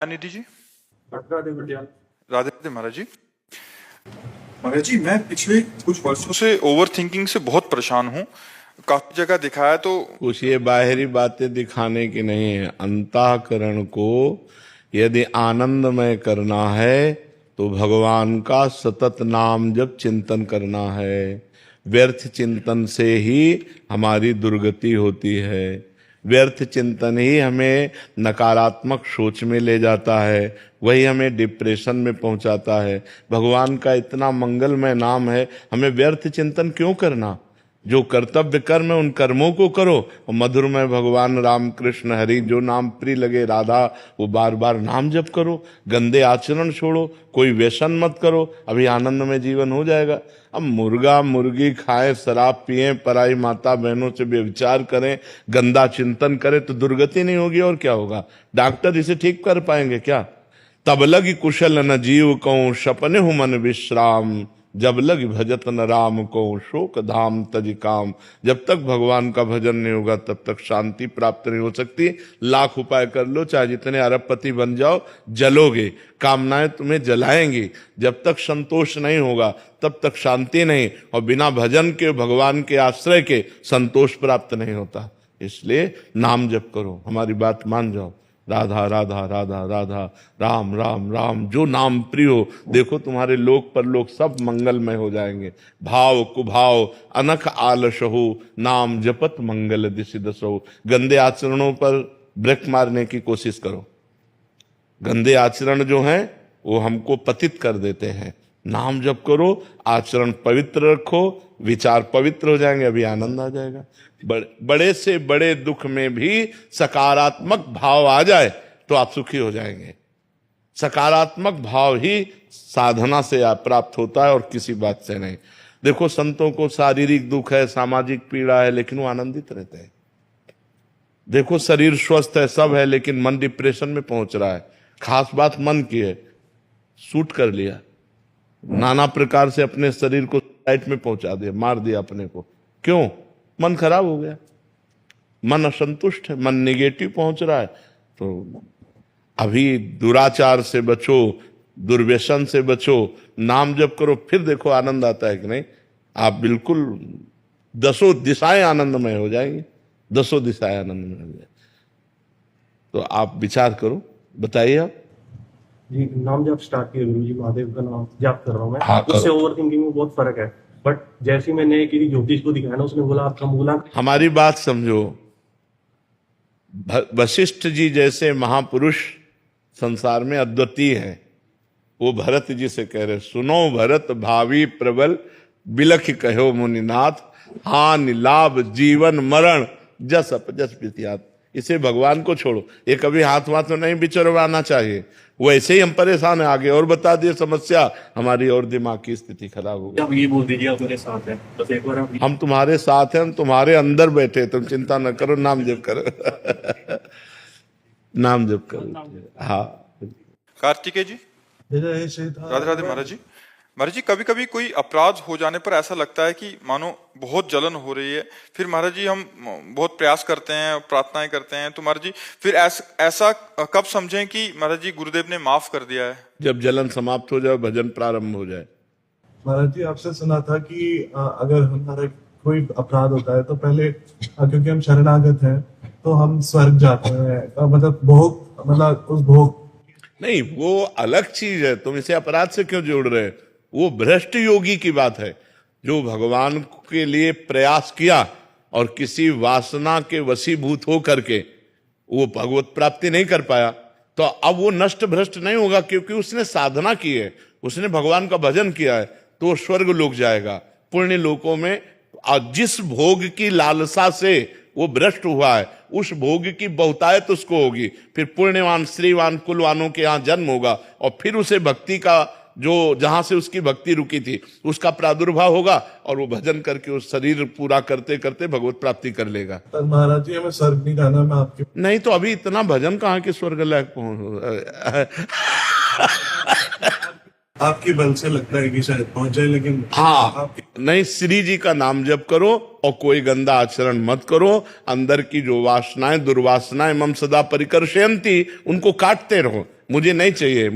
निधि जी। राधे बिटिया। राधे राधे महाराज जी। महाराज जी, मैं पिछले कुछ वर्षों से ओवर थिंकिंग से बहुत परेशान हूँ। काफी जगह दिखाया तो कुछ ये बाहरी बातें दिखाने की नहीं है। अंतःकरण को यदि आनंदमय करना है तो भगवान का सतत नाम जब चिंतन करना है। व्यर्थ चिंतन से ही हमारी दुर्गति होती है। व्यर्थ चिंतन ही हमें नकारात्मक सोच में ले जाता है, वही हमें डिप्रेशन में पहुंचाता है। भगवान का इतना मंगलमय नाम है, हमें व्यर्थ चिंतन क्यों करना? जो कर्तव्य कर्म है उन कर्मों को करो, और मधुरमय भगवान राम कृष्ण हरि जो नाम प्रिय लगे राधा वो बार बार नाम जप करो। गंदे आचरण छोड़ो, कोई व्यसन मत करो, अभी आनंद में जीवन हो जाएगा। अब मुर्गा मुर्गी खाएं, शराब पिएं, पराई माता बहनों से व्यभिचार करें, गंदा चिंतन करें तो दुर्गति नहीं होगी और क्या होगा? डॉक्टर इसे ठीक कर पाएंगे क्या? तब लगी कुशल न जीव को सपने हूं मन विश्राम, जब लग भजत न राम को शोक धाम तज काम। जब तक भगवान का भजन नहीं होगा तब तक शांति प्राप्त नहीं हो सकती। लाख उपाय कर लो, चाहे जितने अरबपति बन जाओ, जलोगे, कामनाएं तुम्हें जलाएंगी। जब तक संतोष नहीं होगा तब तक शांति नहीं, और बिना भजन के भगवान के आश्रय के संतोष प्राप्त नहीं होता। इसलिए नाम जप करो, हमारी बात मान जाओ। राधा राधा राधा राधा, राम राम राम, जो नाम प्रिय हो। देखो तुम्हारे लोक परलोक सब मंगलमय हो जाएंगे। भाव कुभाव अनख आलस हो, नाम जपत मंगल दिशि दसो। गंदे आचरणों पर ब्रेक मारने की कोशिश करो। गंदे आचरण जो हैं वो हमको पतित कर देते हैं। नाम जप करो, आचरण पवित्र रखो, विचार पवित्र हो जाएंगे, अभी आनंद आ जाएगा। बड़े से बड़े दुख में भी सकारात्मक भाव आ जाए तो आप सुखी हो जाएंगे। सकारात्मक भाव ही साधना से प्राप्त होता है और किसी बात से नहीं। देखो संतों को शारीरिक दुख है, सामाजिक पीड़ा है, लेकिन वो आनंदित रहते हैं। देखो शरीर स्वस्थ है, सब है, लेकिन मन डिप्रेशन में पहुंच रहा है। खास बात मन की है, शूट कर लिया, नाना प्रकार से अपने शरीर को साइट में पहुंचा दिया, मार दिया अपने को। क्यों? मन खराब हो गया, मन असंतुष्ट है, मन निगेटिव पहुंच रहा है। तो अभी दुराचार से बचो, दुर्व्यसन से बचो, नाम जप करो, फिर देखो आनंद आता है कि नहीं। आप बिल्कुल दसों दिशाएं आनंदमय हो जाएंगी, दसों दिशाएं आनंदमय हो जाएंगी। तो आप विचार करो, बताइए आप। जी, नाम जप स्टार्ट किया गुरु जी, महादेव का नाम जप कर रहा हूँ मैं। हाँ, उससे ओवर थिंकिंग में बहुत फर्क है। बट जैसे मैंने किसी ज्योतिष को दिखाया ना, उसने बोला आपका मूलांक। हमारी बात समझो, वशिष्ठ जी जैसे महापुरुष संसार में अद्वितीय हैं। वो भरत जी से कह रहे, सुनो भरत भावी प्रबल, बिलख कहो मुनिनाथ, हानि लाभ जीवन मरण जस अपजस पितियात। इसे भगवान को छोड़ो, ये कभी हाथ वाथ में नहीं विचरवाना चाहिए। वैसे ही हम परेशान है, आगे और बता दिए समस्या, हमारी और दिमाग की स्थिति खराब हो गई। आप ये बोल दीजिए आप मेरे साथ हैं, बस एक बार आप। हम तुम्हारे साथ हैं, हम तुम्हारे अंदर बैठे, तुम चिंता न करो, नाम जप करो। नाम जप करो। हाँ कार्तिकेय जी। राधे राधे महाराज जी। महाराज जी, कभी कभी कोई अपराध हो जाने पर ऐसा लगता है कि मानो बहुत जलन हो रही है। फिर महाराज जी हम बहुत प्रयास करते हैं, प्रार्थनाएं करते हैं, तो महाराज जी फिर ऐसा कब समझें कि महाराज जी गुरुदेव ने माफ कर दिया है? जब जलन समाप्त हो जाए, भजन प्रारंभ हो जाए। महाराज जी, आपसे सुना था कि अगर हमारा कोई अपराध होता है तो पहले क्योंकि हम शरणागत हैं तो हम स्वर्ग जाते हैं, मतलब भोग, मतलब उस भोग। नहीं, वो अलग चीज है, तुम इसे अपराध से क्यों जोड़ रहे हो? वो भ्रष्ट योगी की बात है, जो भगवान के लिए प्रयास किया और किसी वासना के वशीभूत हो करके वो भगवत प्राप्ति नहीं कर पाया, तो अब वो नष्ट भ्रष्ट नहीं होगा, क्योंकि उसने साधना की है, उसने भगवान का भजन किया है, तो वो स्वर्ग लोक जाएगा। पुण्य लोकों में जिस भोग की लालसा से वो भ्रष्ट हुआ है, उस भोग की बहुतायत उसको होगी। फिर पुण्यवान श्रीवान कुलवानों के यहाँ जन्म होगा, और फिर उसे भक्ति का, जो जहां से उसकी भक्ति रुकी थी, उसका प्रादुर्भाव होगा, और वो भजन करके उस शरीर पूरा करते करते भगवत प्राप्ति कर लेगा। पर महाराज जी, हमें स्वर्ग नहीं जाना, मैं आपके नहीं तो अभी इतना भजन कहाँ के स्वर्ग लायक पहुंच। आपकी बल से लगता है कि शायद पहुंच जाए, लेकिन हाँ, नहीं, श्री जी का नाम जप करो और कोई गंदा आचरण मत करो। अंदर की जो वासनाएं दुर्वासनाएं मम सदा परिकर्षयन्ति, उनको काटते रहो। मुझे नहीं चाहिए।